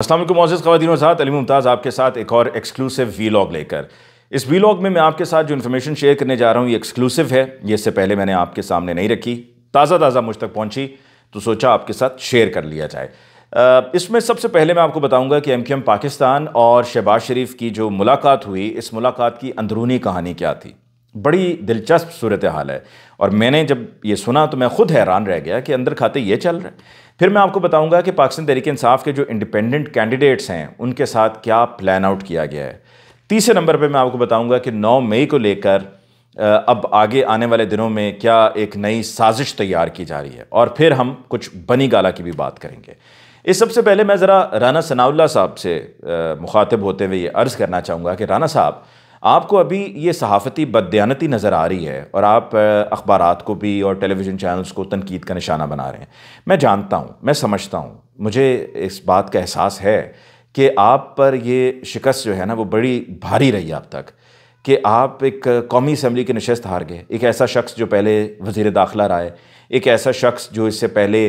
अस्सलाम वालेकुम मोअज़्ज़ज़ ख़वातीन व हज़रात, अली मुमताज़ आपके साथ एक और एक्सक्लूसिव वीलॉग लेकर। इस वीलॉग में मैं आपके साथ जो इन्फॉर्मेशन शेयर करने जा रहा हूँ ये एक्सक्लूसिव है। ये इससे पहले मैंने आपके सामने नहीं रखी, ताज़ा मुझ तक पहुँची तो सोचा आपके साथ शेयर कर लिया जाए। इसमें सबसे पहले मैं आपको बताऊँगा कि MQM पाकिस्तान और शहबाज शरीफ की जो मुलाकात हुई, इस मुलाकात की अंदरूनी कहानी क्या थी। बड़ी दिलचस्प सूरत हाल है और मैंने जब ये सुना तो मैं खुद हैरान रह गया कि अंदर खाते ये चल रहा है। फिर मैं आपको बताऊंगा कि पाकिस्तान तहरीक इंसाफ के जो इंडिपेंडेंट कैंडिडेट्स हैं उनके साथ क्या प्लान आउट किया गया है। तीसरे नंबर पे मैं आपको बताऊंगा कि 9 मई को लेकर अब आगे आने वाले दिनों में क्या एक नई साजिश तैयार की जा रही है। और फिर हम कुछ बनी गाला की भी बात करेंगे। इस सबसे पहले मैं ज़रा राना सनाउल्लाह साहब से मुखातिब होते हुए ये अर्ज़ करना चाहूँगा कि राना साहब, आपको अभी ये सहाफ़ती बददियानती नज़र आ रही है और आप अखबारात को भी और टेलीविज़न चैनल्स को तनकीद का निशाना बना रहे हैं। मैं जानता हूँ, मैं समझता हूँ, मुझे इस बात का एहसास है कि आप पर ये शिकस्त जो है ना वो बड़ी भारी रही अब तक, कि आप एक कौमी असम्बली की नशस्त हार गए। एक ऐसा शख्स जो पहले वज़ीर दाखिला रहा है, एक ऐसा शख्स जो इससे पहले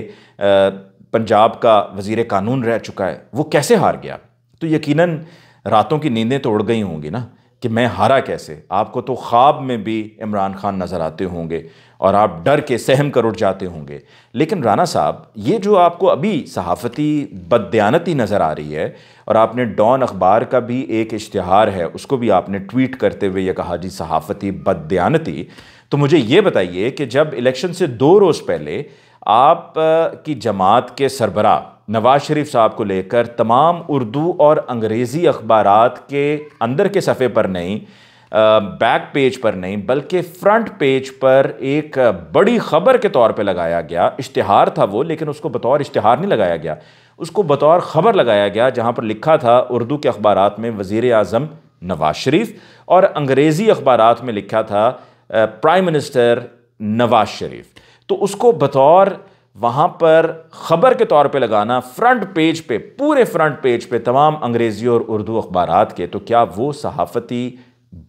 पंजाब का वज़ीर कानून रह चुका है, वो कैसे हार गया। तो यकीनन रातों की नींदें तो उड़ गई होंगी ना कि मैं हारा कैसे। आपको तो ख्वाब में भी इमरान खान नज़र आते होंगे और आप डर के सहम कर उठ जाते होंगे। लेकिन राना साहब, ये जो आपको अभी सहाफ़ती बददियानती नज़र आ रही है, और आपने डॉन अखबार का भी एक इश्तिहार है उसको भी आपने ट्वीट करते हुए ये कहा जी सहाफ़ती बददियानती। तो मुझे ये बताइए कि जब इलेक्शन से 2 रोज़ पहले आप की जमात के सरबरा नवाज शरीफ साहब को लेकर तमाम उर्दू और अंग्रेज़ी अखबारात के अंदर के सफ़े पर नहीं, बैक पेज पर नहीं, बल्कि फ्रंट पेज पर एक बड़ी ख़बर के तौर पे लगाया गया। इश्तिहार था वो, लेकिन उसको बतौर इश्तिहार नहीं लगाया गया, उसको बतौर ख़बर लगाया गया, जहाँ पर लिखा था उर्दू के अखबारात में वज़ीर आज़म नवाज शरीफ और अंग्रेज़ी अखबारात में लिखा था प्राइम मिनिस्टर नवाज शरीफ। तो उसको बतौर वहाँ पर ख़बर के तौर पे लगाना फ्रंट पेज पे, पूरे फ्रंट पेज पे तमाम अंग्रेज़ी और उर्दू अखबारात के, तो क्या वो सहाफ़ती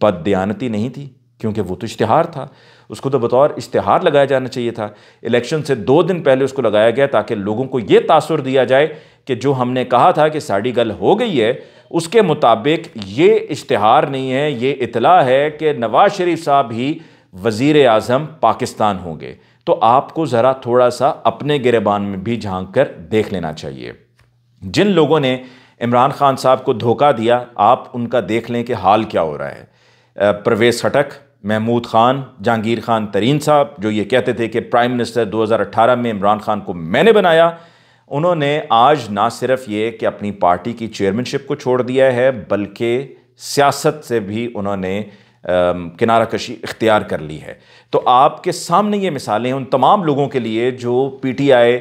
बददियानती नहीं थी? क्योंकि वो तो इश्तिहार था, उसको तो बतौर इश्तिहार लगाया जाना चाहिए था। इलेक्शन से 2 दिन पहले उसको लगाया गया ताकि लोगों को ये तासुर दिया जाए कि जो हमने कहा था कि साड़ी गल हो गई है, उसके मुताबिक ये इश्तिहार नहीं है, ये इतला है कि नवाज शरीफ साहब ही वज़ीर आज़म पाकिस्तान होंगे। तो आपको ज़रा थोड़ा सा अपने गिरेबान में भी झांक कर देख लेना चाहिए। जिन लोगों ने इमरान खान साहब को धोखा दिया, आप उनका देख लें कि हाल क्या हो रहा है। परवेज़ खटक, महमूद खान, जहांगीर खान तरीन साहब, जो ये कहते थे कि प्राइम मिनिस्टर 2018 में इमरान खान को मैंने बनाया, उन्होंने आज ना सिर्फ ये कि अपनी पार्टी की चेयरमैनशिप को छोड़ दिया है, बल्कि सियासत से भी उन्होंने किनारा कशी इख्तियार कर ली है। तो आपके सामने ये मिसालें हैं उन तमाम लोगों के लिए जो PTI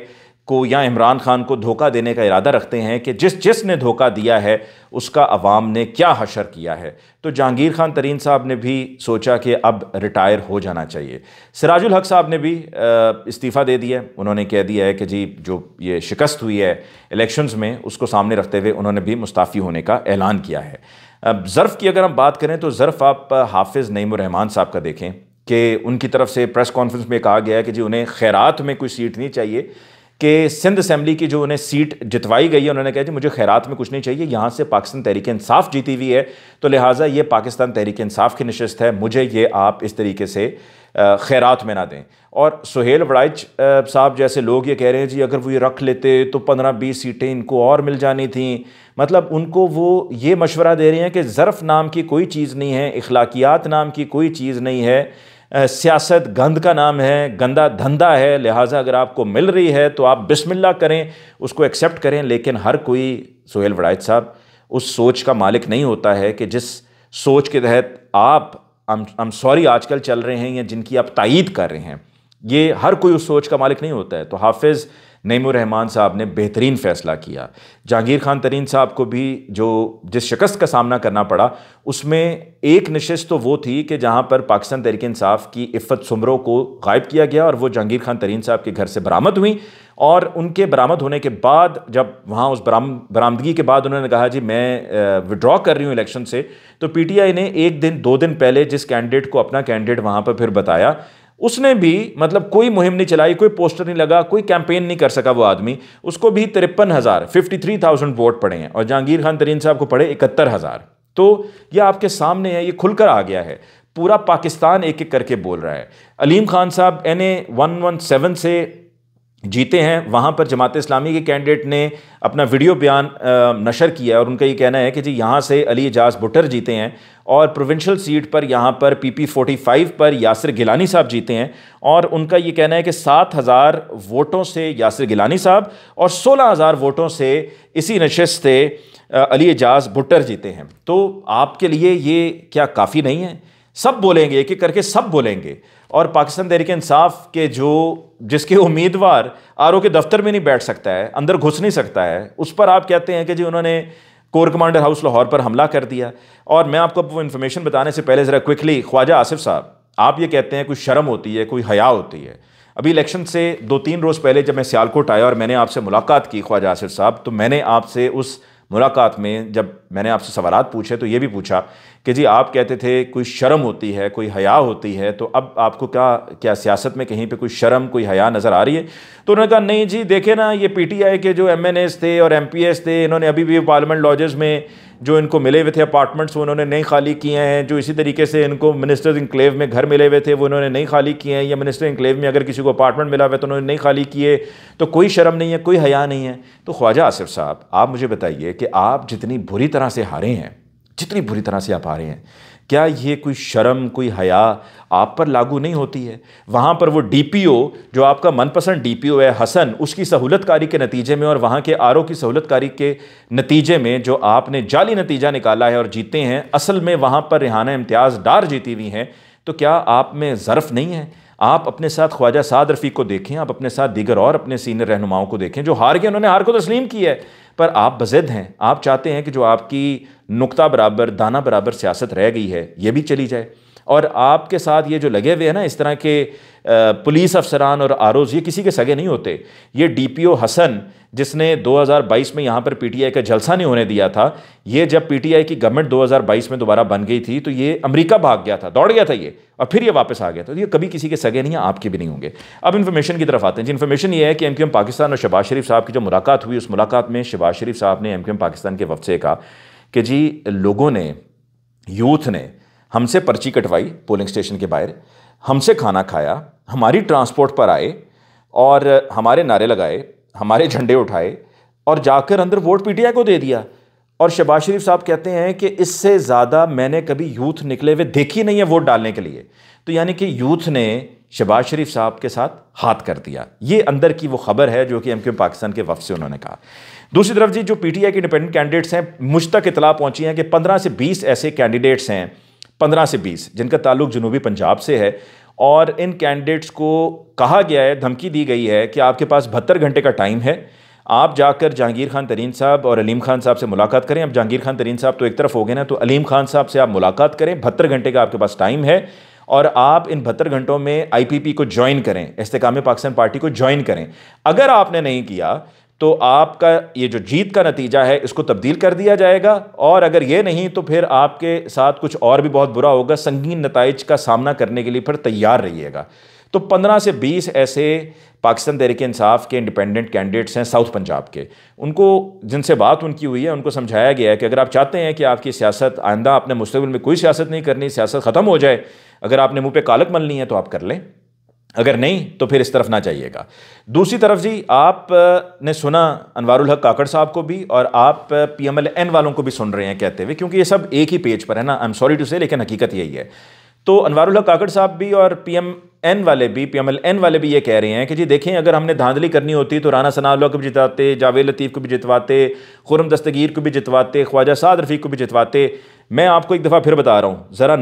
को या इमरान खान को धोखा देने का इरादा रखते हैं कि जिसने धोखा दिया है उसका अवाम ने क्या हशर किया है। तो जहांगीर खान तरीन साहब ने भी सोचा कि अब रिटायर हो जाना चाहिए। सिराजुल हक साहब ने भी इस्तीफ़ा दे दिया। उन्होंने कह दिया है कि जी जो ये शिकस्त हुई है इलेक्शंस में, उसको सामने रखते हुए उन्होंने भी मुस्ताफ़ी होने का ऐलान किया है। अब ज़र्फ़ की अगर हम बात करें तो ज़र्फ़ आप हाफिज़ नईमुर्रहमान साहब का देखें कि उनकी तरफ से प्रेस कॉन्फ्रेंस में कहा गया है कि जी उन्हें खैरात में कोई सीट नहीं चाहिए, कि सिंध असम्बली की जो उन्हें सीट जितवाई गई है, उन्होंने कहा जी मुझे खैरात में कुछ नहीं चाहिए, यहाँ से पाकिस्तान तहरीक इंसाफ जीती हुई है, तो लिहाजा ये पाकिस्तान तहरीक इंसाफ की नशस्त है, मुझे ये आप इस तरीके से खैरात में ना दें। और सुहेल वड़ाइच साहब जैसे लोग ये कह रहे हैं जी अगर वो ये रख लेते तो 15-20 सीटें इनको और मिल जानी थी। मतलब उनको वो ये मशवरा दे रहे हैं कि ज़र्फ़ नाम की कोई चीज़ नहीं है, इखलाकियात नाम की कोई चीज़ नहीं है, सियासत गंद का नाम है, गंदा धंधा है, लिहाजा अगर आपको मिल रही है तो आप बिस्मिल्लाह करें, उसको एक्सेप्ट करें। लेकिन हर कोई, सुहेल वड़ाइच साहब, उस सोच का मालिक नहीं होता है कि जिस सोच के तहत आप सॉरी आजकल चल रहे हैं या जिनकी आप तायीद कर रहे हैं, ये हर कोई उस सोच का मालिक नहीं होता है। तो हाफिज़ नईमुर्रहमान साहब ने बेहतरीन फ़ैसला किया। जहांगीर खान तरीन साहब को भी जो जिस शिकस्त का सामना करना पड़ा, उसमें एक नशस्त तो वो थी कि जहां पर पाकिस्तान तहरीक इंसाफ की इफ़्फ़त सुमरों को गायब किया गया और वो जहांगीर खान तरीन साहब के घर से बरामद हुई। और उनके बरामद होने के बाद जब वहाँ उस बरामदगी के बाद उन्होंने कहा जी मैं विड्रॉ कर रही हूँ इलेक्शन से, तो PTI ने 1 दिन 2 दिन पहले जिस कैंडिडेट को अपना कैंडिडेट वहाँ पर फिर बताया, उसने भी मतलब कोई मुहिम नहीं चलाई, कोई पोस्टर नहीं लगा, कोई कैंपेन नहीं कर सका वो आदमी, उसको भी 53,000 वोट पड़े हैं और जहांगीर खान तरीन साहब को पड़े 71,000। तो यह आपके सामने है, ये खुलकर आ गया है, पूरा पाकिस्तान एक एक करके बोल रहा है। अलीम खान साहब NA 117 से जीते हैं, वहाँ पर जमात इस्लामी के कैंडिडेट ने अपना वीडियो बयान नशर किया और उनका ये कहना है कि जी यहाँ से अली एजाज भुट्टर जीते हैं और प्रोविंशियल सीट पर यहाँ पर PP 45 पर यासिर गिलानी साहब जीते हैं और उनका ये कहना है कि 7,000 वोटों से यासिर गिलानी साहब और 16,000 वोटों से इसी नशिस्त से अली एजाज भुट्टर जीते हैं। तो आपके लिए ये क्या काफ़ी नहीं है? सब बोलेंगे, एक एक करके सब बोलेंगे। और पाकिस्तान तहरीक इंसाफ के जिसके उम्मीदवार RO के दफ्तर में नहीं बैठ सकता है, अंदर घुस नहीं सकता है, उस पर आप कहते हैं कि जी उन्होंने कोर कमांडर हाउस लाहौर पर हमला कर दिया। और मैं आपको वो इन्फॉर्मेशन बताने से पहले ज़रा क्विकली, ख्वाजा आसिफ साहब, आप ये कहते हैं कोई शर्म होती है, कोई हया होती है। अभी इलेक्शन से 2-3 रोज़ पहले जब मैं सियालकोट आया और मैंने आपसे मुलाकात की ख्वाजा आसिफ साहब, तो मैंने आपसे उस मुलाकात में जब मैंने आपसे सवालात पूछे तो ये भी पूछा कि जी आप कहते थे कोई शर्म होती है, कोई हया होती है, तो अब आपको क्या सियासत में कहीं पे कोई शर्म, कोई हया नज़र आ रही है? तो उन्होंने कहा नहीं जी, देखे ना ये PTI के जो MNAs थे और MPs थे, इन्होंने अभी भी पार्लियामेंट लॉजेस में जो इनको मिले हुए थे अपार्टमेंट्स वो उन्होंने नहीं खाली किए हैं, जो इसी तरीके से इनको मिनिस्टर्स इंक्लेव में घर मिले हुए थे वो उन्होंने नहीं खाली किए हैं, या मिनिस्टर इंक्लेव में अगर किसी को अपार्टमेंट मिला हुआ है तो उन्होंने नहीं खाली किए। तो कोई शर्म नहीं है, कोई हया नहीं है। तो ख्वाजा आसिफ साहब, आप मुझे बताइए कि आप जितनी बुरी तरह से हारे हैं, जितनी बुरी तरह से आप हारे हैं, क्या ये कोई शर्म, कोई हया आप पर लागू नहीं होती है? वहाँ पर वो DPO जो आपका मनपसंद DPO है हसन, उसकी सहूलतकारी के नतीजे में और वहाँ के RO की सहूलतकारी के नतीजे में जो आपने जाली नतीजा निकाला है और जीते हैं, असल में वहाँ पर रेहाना इम्तियाज़ डार जीती हुई हैं, तो क्या आप में ज़र्फ़ नहीं है? आप अपने साथ ख्वाजा साद रफ़ीक को देखें, आप अपने साथ दीगर और अपने सीनियर रहनुमाओं को देखें जो हार गए, उन्होंने हार को तस्लीम की है, पर आप बज़िद हैं। आप चाहते हैं कि जो आपकी नुक्ता बराबर, दाना बराबर सियासत रह गई है, ये भी चली जाए। और आपके साथ ये जो लगे हुए हैं ना इस तरह के पुलिस अफसरान और ROs, ये किसी के सगे नहीं होते। ये DPO हसन जिसने 2022 में यहाँ पर PTI का जलसा नहीं होने दिया था, ये जब PTI की गवर्नमेंट 2022 में दोबारा बन गई थी तो ये अमेरिका भाग गया था, दौड़ गया था ये, और फिर ये वापस आ गया था। तो ये कभी किसी के सगे नहीं है, आपके भी नहीं होंगे। अब इन्फॉर्मेशन की तरफ आते हैं जी। इन्फॉर्मेशन ये है कि MQM पाकिस्तान और शहबाज शरीफ साहब की जो मुलाकात हुई, उस मुलाकात में शहबाज शरीफ साहब ने MQM पाकिस्तान के वफ़द से कहा कि जी लोगों ने, यूथ ने हमसे पर्ची कटवाई पोलिंग स्टेशन के बाहर, हमसे खाना खाया, हमारी ट्रांसपोर्ट पर आए और हमारे नारे लगाए, हमारे झंडे उठाए और जाकर अंदर वोट PTI को दे दिया। और शहबाज शरीफ साहब कहते हैं कि इससे ज़्यादा मैंने कभी यूथ निकले हुए देखी नहीं है वोट डालने के लिए। तो यानी कि यूथ ने शहबाज शरीफ साहब के साथ हाथ कर दिया। ये अंदर की वो खबर है जो कि MQM पाकिस्तान के वफ़द से उन्होंने कहा। दूसरी तरफ जी, जो PTI के इंडिपेंडेंट कैंडिडेट्स हैं, मुझ तक इतला पहुंची है कि 15 से 20 ऐसे कैंडिडेट्स हैं, 15 से 20 जिनका ताल्लुक जनूबी पंजाब से है, और इन कैंडिडेट्स को कहा गया है, धमकी दी गई है कि आपके पास 72 घंटे का टाइम है, आप जाकर जहांगीर खान तरीन साहब और अलीम खान साहब से मुलाकात करें। अब जहांगीर खान तरीन साहब तो एक तरफ हो गए ना, तो अलीम खान साहब से आप मुलाकात करें, 72 घंटे का आपके पास टाइम है, और आप इन 72 घंटों में IPP को ज्वाइन करें, इस्तेकाम पाकिस्तान पार्टी को ज्वाइन करें। अगर आपने नहीं किया तो आपका ये जो जीत का नतीजा है इसको तब्दील कर दिया जाएगा, और अगर ये नहीं तो फिर आपके साथ कुछ और भी बहुत बुरा होगा। संगीन नताइज का सामना करने के लिए फिर तैयार रहिएगा। तो 15 से 20 ऐसे पाकिस्तान तहरीक इंसाफ के इंडिपेंडेंट कैंडिडेट्स हैं साउथ पंजाब के, उनको जिनसे बात उनकी हुई है, उनको समझाया गया है कि अगर आप चाहते हैं कि आपकी सियासत आइंदा अपने मुस्तकबिल में कोई सियासत नहीं करनी, सियासत ख़त्म हो जाए, अगर आपने मुँह पे कालक मलनी है तो आप कर लें, अगर नहीं तो फिर इस तरफ ना जाइएगा। दूसरी तरफ जी, आप ने सुना अनवारुल हक काकड़ साहब को भी, और आप PMLN वालों को भी सुन रहे हैं कहते हुए, क्योंकि ये सब एक ही पेज पर है ना, आई एम सॉरी टू से, लेकिन हकीकत यही है। तो अनवारुल हक काकड़ साहब भी और PMLN वाले भी ये कह रहे हैं कि जी देखें, अगर हमने धांधली करनी होती तो राना सनाउल्लाह को भी जितवाते, जावेद लतीफ़ को भी जितवाते, खुर्रम दस्तगीर को भी जितवाते, ख्वाजा साद रफ़ीक को भी जितवाते। मैं आपको एक दफ़ा फिर बता रहा हूँ, ज़रा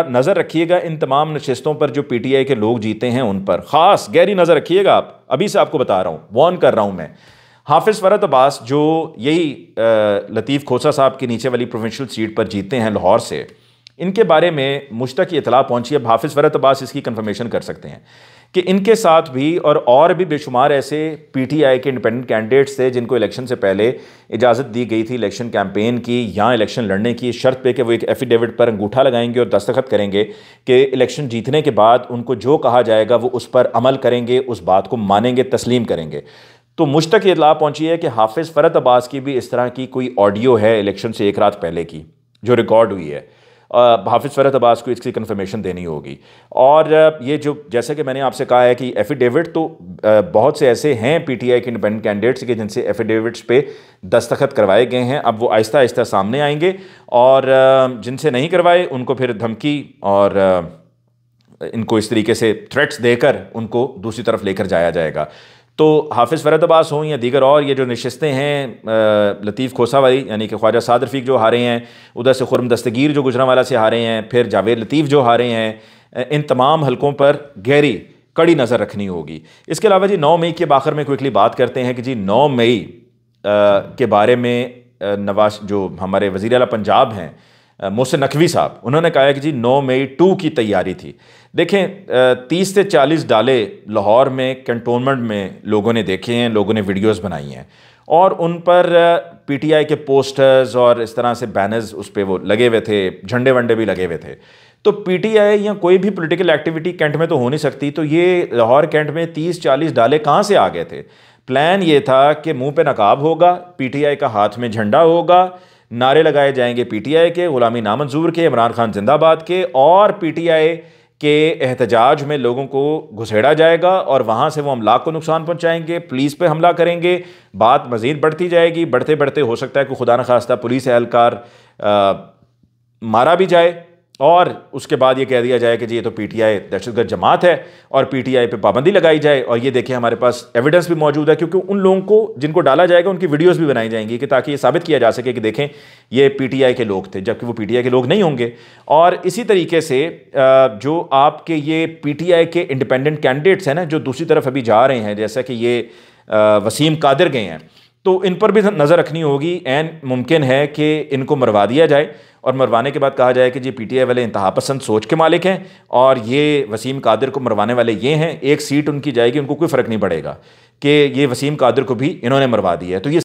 नज़र रखिएगा इन तमाम नशिस्तों पर जो PTI के लोग जीते हैं, उन पर ख़ास गहरी नज़र रखिएगा। आप अभी से आपको बता रहा हूँ, वॉर्न कर रहा हूँ मैं। हाफिज़ फ़रहत अब्बास जो यही लतीफ़ खोसा साहब की नीचे वाली प्रोविंशियल सीट पर जीते हैं लाहौर से, इनके बारे में मुझ तक ये इतला पहुँची, अब हाफिज़ फ़रहत अब्बास इसकी कन्फर्मेशन कर सकते हैं कि इनके साथ भी और भी बेशुमार ऐसे पीटीआई के इंडिपेंडेंट कैंडिडेट्स थे जिनको इलेक्शन से पहले इजाज़त दी गई थी इलेक्शन कैंपेन की या इलेक्शन लड़ने की, शर्त पे कि वो एक एफिडेविट पर अंगूठा लगाएंगे और दस्तखत करेंगे कि इलेक्शन जीतने के बाद उनको जो कहा जाएगा वो उस पर अमल करेंगे, उस बात को मानेंगे, तस्लीम करेंगे। तो मुझ तक ये इत्तला पहुंची है कि हाफिज़ फ़रहत अब्बास की भी इस तरह की कोई ऑडियो है इलेक्शन से एक रात पहले की जो रिकॉर्ड हुई है। हाफिज़ फ़रहत अब्बास को इसकी कन्फर्मेशन देनी होगी। और ये जो जैसे कि मैंने आपसे कहा है कि एफिडेविट तो बहुत से ऐसे हैं पीटीआई के इंडिपेंडेंट कैंडिडेट्स के जिनसे एफिडेविट्स पे दस्तखत करवाए गए हैं। अब वो आहिस्ता आहिस्ता सामने आएंगे और जिनसे नहीं करवाए उनको फिर धमकी और इनको इस तरीके से थ्रेट्स देकर उनको दूसरी तरफ लेकर जाया जाएगा। तो हाफिज़ फ़रहत अब्बास हों या दीगर और ये जो नशिस्तें हैं, लतीफ़ खोसावाली यानी कि ख्वाजा साद रफ़ीक जो हारे हैं, उधर से खुर्रम दस्तगीर जो गुजरांवाला से हारे हैं, फिर जावेद लतीफ़ जो हारे हैं, इन तमाम हलकों पर गहरी कड़ी नज़र रखनी होगी। इसके अलावा जी 9 मई के आखिर में क्विकली बात करते हैं कि जी 9 मई के बारे में नवाज जो हमारे वज़ीर आला पंजाब हैं मोहसिन नकवी साहब, उन्होंने कहा है कि जी 9 मई 2 की तैयारी थी। देखें 30 से 40 डाले लाहौर में कैंटोनमेंट में लोगों ने देखे हैं, लोगों ने वीडियोस बनाई हैं और उन पर पीटीआई के पोस्टर्स और इस तरह से बैनर्स उस पर वो लगे हुए थे, झंडे वंडे भी लगे हुए थे। तो पीटीआई या कोई भी पॉलिटिकल एक्टिविटी कैंट में तो हो नहीं सकती, तो ये लाहौर कैंट में 30-40 डाले कहाँ से आ गए थे? प्लान ये था कि मुंह पे नकाब होगा, पीटीआई का हाथ में झंडा होगा, नारे लगाए जाएंगे पीटीआई के, गुलामी नामंजूर के, इमरान खान जिंदाबाद के, और पीटीआई के एहतजाज में लोगों को घुसेड़ा जाएगा और वहाँ से वो अमलाक को नुकसान पहुँचाएंगे, पुलिस पे हमला करेंगे, बात मज़ीद बढ़ती जाएगी। बढ़ते बढ़ते हो सकता है कि खुदा न खास्ता पुलिस एहलकार मारा भी जाए और उसके बाद ये कह दिया जाए कि जी ये तो पीटीआई दहशतगर्द जमात है और पीटीआई पे पाबंदी लगाई जाए। और ये देखिए हमारे पास एविडेंस भी मौजूद है, क्योंकि उन लोगों को जिनको डाला जाएगा उनकी वीडियोस भी बनाई जाएंगी कि ताकि ये साबित किया जा सके कि देखें ये पीटीआई के लोग थे, जबकि वो पीटीआई के लोग नहीं होंगे। और इसी तरीके से जो आपके ये पीटीआई के इंडिपेंडेंट कैंडिडेट्स हैं ना, जो दूसरी तरफ अभी जा रहे हैं, जैसा कि ये वसीम कादिर गए हैं, तो इन पर भी नज़र रखनी होगी। एन मुमकिन है कि इनको मरवा दिया जाए और मरवाने के बाद कहा जाए कि जी पीटीआई वाले इंतहा पसंद सोच के मालिक हैं और ये वसीम कादिर को मरवाने वाले ये हैं, एक सीट उनकी जाएगी, उनको कोई फ़र्क नहीं पड़ेगा कि ये वसीम कादिर को भी इन्होंने मरवा दिया है। तो ये